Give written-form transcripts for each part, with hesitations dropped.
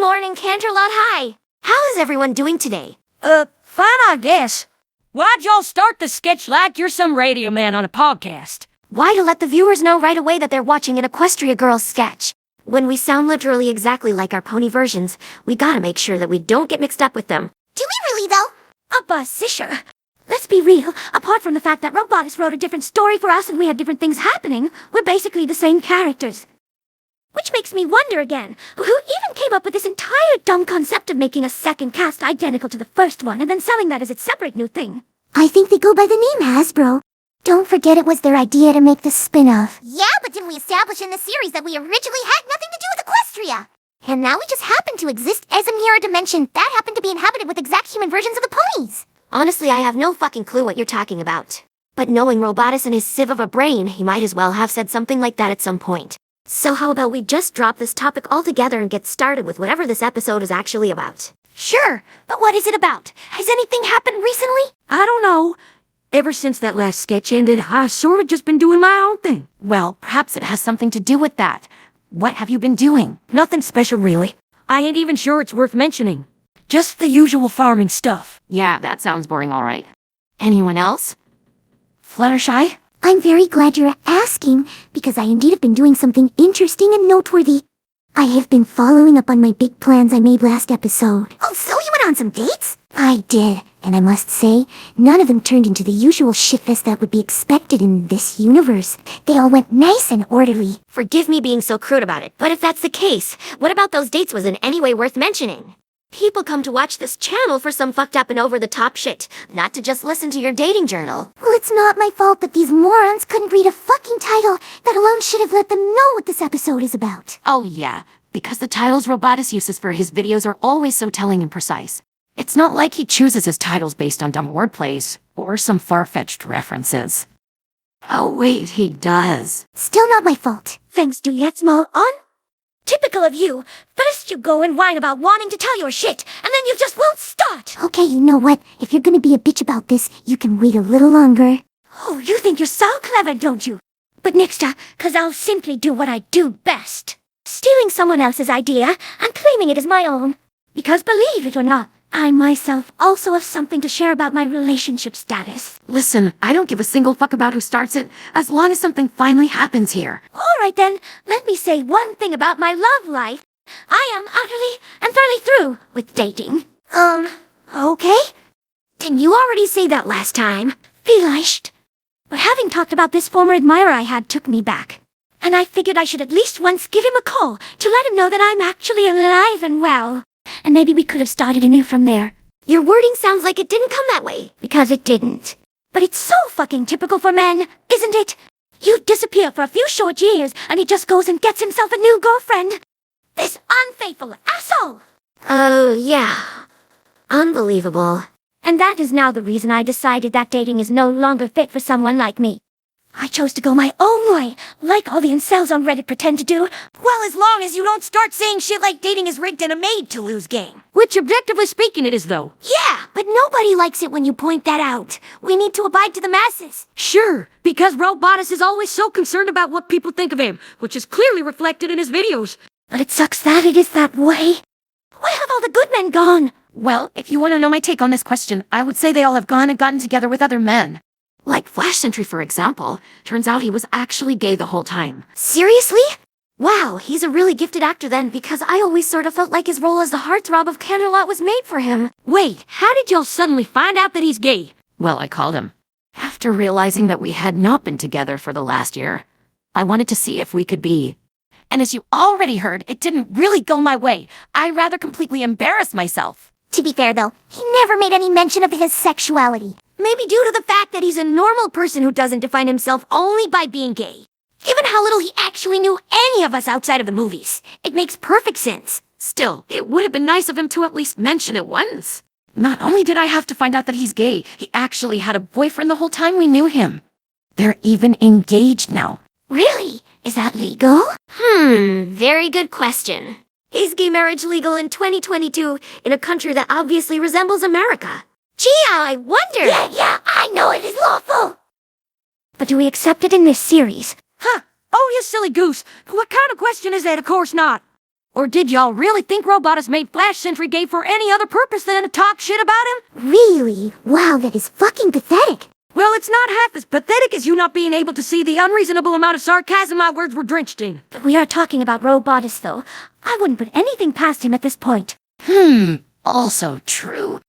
morning, Canterlot High. How is everyone doing today? Fine, I guess. Why'd y'all start the sketch like you're some radio man on a podcast? Why, to let the viewers know right away that they're watching an Equestria Girls sketch. When we sound literally exactly like our pony versions, we gotta make sure that we don't get mixed up with them. Do we really, though? Sisha. Let's be real. Apart from the fact that Robotus wrote a different story for us and we had different things happening, we're basically the same characters. Which makes me wonder again, who even came up with this entire dumb concept of making a second cast identical to the first one and then selling that as its separate new thing? I think they go by the name Hasbro. Don't forget it was their idea to make the spin-off. Yeah, but didn't we establish in the series that we originally had nothing to do with Equestria? And now we just happen to exist as a mirror dimension that happened to be inhabited with exact human versions of the ponies. Honestly, I have no fucking clue what you're talking about. But knowing Robotus and his sieve of a brain, he might as well have said something like that at some point. So how about we just drop this topic altogether and get started with whatever this episode is actually about? Sure, but what is it about? Has anything happened recently? I don't know. Ever since that last sketch ended, I've sort of just been doing my own thing. Well, perhaps it has something to do with that. What have you been doing? Nothing special, really. I ain't even sure it's worth mentioning. Just the usual farming stuff. Yeah, that sounds boring, all right. Anyone else? Fluttershy? I'm very glad you're asking, because I indeed have been doing something interesting and noteworthy. I have been following up on my big plans I made last episode. Oh, so you went on some dates? I did, and I must say, none of them turned into the usual shitfest that would be expected in this universe. They all went nice and orderly. Forgive me being so crude about it, but if that's the case, what about those dates was in any way worth mentioning? People come to watch this channel for some fucked up and over-the-top shit, not to just listen to your dating journal. Well, it's not my fault that these morons couldn't read a fucking title that alone should have let them know what this episode is about. Oh yeah, because the titles Robotus uses for his videos are always so telling and precise. It's not like he chooses his titles based on dumb wordplays or some far-fetched references. Oh wait, he does. Still not my fault. Thanks, Juliet Small on. Typical of you. First you go and whine about wanting to tell your shit, and then you just won't start. Okay, you know what? If you're gonna be a bitch about this, you can wait a little longer. Oh, you think you're so clever, don't you? But Nixta, 'cause I'll simply do what I do best. Stealing someone else's idea and claiming it as my own. Because believe it or not, I myself also have something to share about my relationship status. Listen, I don't give a single fuck about who starts it, as long as something finally happens here. Alright then, let me say one thing about my love life. I am utterly and thoroughly through with dating. Okay? Didn't you already say that last time? Vielleicht. But having talked about this former admirer I had took me back. And I figured I should at least once give him a call to let him know that I'm actually alive and well. And maybe we could have started anew from there. Your wording sounds like it didn't come that way. Because it didn't. But it's so fucking typical for men, isn't it? You disappear for a few short years, and he just goes and gets himself a new girlfriend. This unfaithful asshole! Oh, yeah. Unbelievable. And that is now the reason I decided that dating is no longer fit for someone like me. I chose to go my own way, like all the incels on Reddit pretend to do. Well, as long as you don't start saying shit like dating is rigged and a made-to-lose game. Which, objectively speaking, it is, though. Yeah, but nobody likes it when you point that out. We need to abide to the masses. Sure, because Robotus is always so concerned about what people think of him, which is clearly reflected in his videos. But it sucks that it is that way. Where have all the good men gone? Well, if you want to know my take on this question, I would say they all have gone and gotten together with other men. Like Flash Sentry, for example. Turns out he was actually gay the whole time. Seriously? Wow, he's a really gifted actor then, because I always sort of felt like his role as the heartthrob of Canterlot was made for him. Wait, how did y'all suddenly find out that he's gay? Well, I called him. After realizing that we had not been together for the last year, I wanted to see if we could be. And as you already heard, it didn't really go my way. I rather completely embarrassed myself. To be fair, though, he never made any mention of his sexuality. Maybe due to the fact that he's a normal person who doesn't define himself only by being gay. Given how little he actually knew any of us outside of the movies, it makes perfect sense. Still, it would have been nice of him to at least mention it once. Not only did I have to find out that he's gay, he actually had a boyfriend the whole time we knew him. They're even engaged now. Really? Is that legal? Very good question. Is gay marriage legal in 2022 in a country that obviously resembles America? Gee, I wonder! Yeah, I know it is lawful! But do we accept it in this series? Huh? Oh, you silly goose! What kind of question is that? Of course not. Or did y'all really think Robotus made Flash Sentry gay for any other purpose than to talk shit about him? Really? Wow, that is fucking pathetic. Well, it's not half as pathetic as you not being able to see the unreasonable amount of sarcasm my words were drenched in. We are talking about Robotus, though. I wouldn't put anything past him at this point. Also true.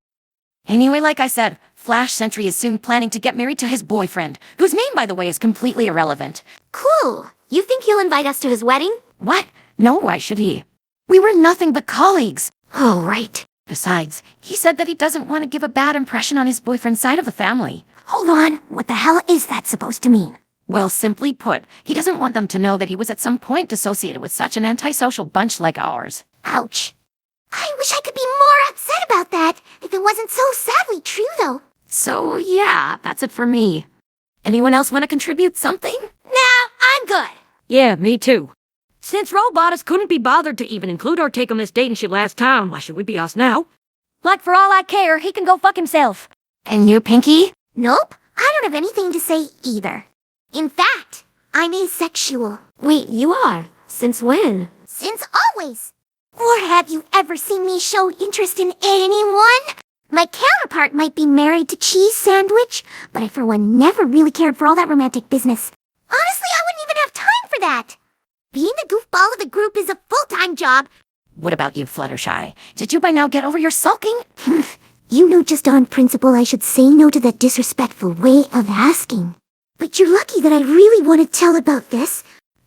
Anyway, like I said, Flash Sentry is soon planning to get married to his boyfriend, whose name, by the way, is completely irrelevant. Cool. You think he'll invite us to his wedding? What? No, why should he? We were nothing but colleagues. Oh, right. Besides, he said that he doesn't want to give a bad impression on his boyfriend's side of the family. Hold on, what the hell is that supposed to mean? Well, simply put, he doesn't want them to know that he was at some point associated with such an antisocial bunch like ours. Ouch. I wish I could be more upset about that, if it wasn't so sadly true, though. So, yeah, that's it for me. Anyone else want to contribute something? Nah, I'm good. Yeah, me too. Since Robotus couldn't be bothered to even include our take on this dating shit last time, why should we be us now? Like, for all I care, he can go fuck himself. And you, Pinky? Nope, I don't have anything to say either. In fact, I'm asexual. Wait, you are? Since when? Since always. Or have you ever seen me show interest in anyone? My counterpart might be married to Cheese Sandwich, but I for one never really cared for all that romantic business. Honestly, I wouldn't even have time for that. Being the goofball of the group is a full-time job. What about you, Fluttershy? Did you by now get over your sulking? You know, just on principle, I should say no to that disrespectful way of asking. But you're lucky that I really want to tell about this,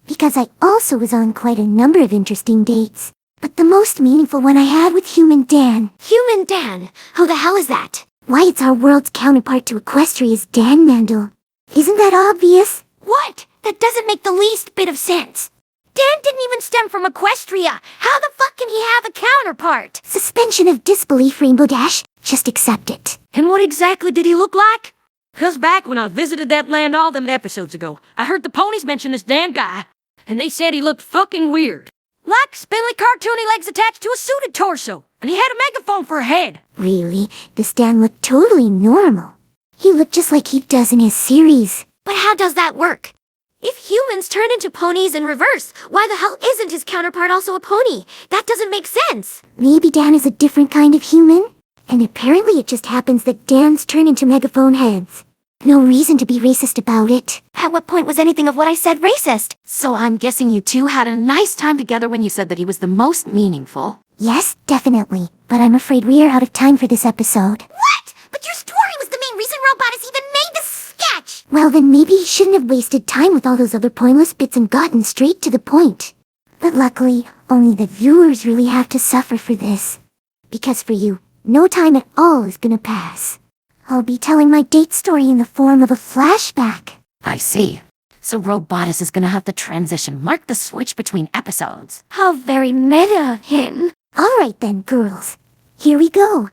because I also was on quite a number of interesting dates. But the most meaningful one I had with Human Dan. Human Dan? Who the hell is that? Why, it's our world's counterpart to Equestria's Dan Mandel. Isn't that obvious? What? That doesn't make the least bit of sense. Dan didn't even stem from Equestria. How the fuck can he have a counterpart? Suspension of disbelief, Rainbow Dash. Just accept it. And what exactly did he look like? 'Cause back when I visited that land all them episodes ago, I heard the ponies mention this damn guy, and they said he looked fucking weird. Like spindly cartoony legs attached to a suited torso, and he had a megaphone for a head. Really, this Dan looked totally normal. He looked just like he does in his series. But how does that work? If humans turn into ponies in reverse, why the hell isn't his counterpart also a pony? That doesn't make sense. Maybe Dan is a different kind of human? And apparently it just happens that Dans turn into megaphone heads. No reason to be racist about it. At what point was anything of what I said racist? So I'm guessing you two had a nice time together when you said that he was the most meaningful. Yes, definitely. But I'm afraid we are out of time for this episode. What? But your story was the main reason Robotus even made the sketch. Well, then maybe he shouldn't have wasted time with all those other pointless bits and gotten straight to the point. But luckily, only the viewers really have to suffer for this. Because for you, no time at all is gonna pass. I'll be telling my date story in the form of a flashback. I see. So Robotus is gonna have to transition, mark the switch between episodes. How very meta of him. Alright then, girls. Here we go.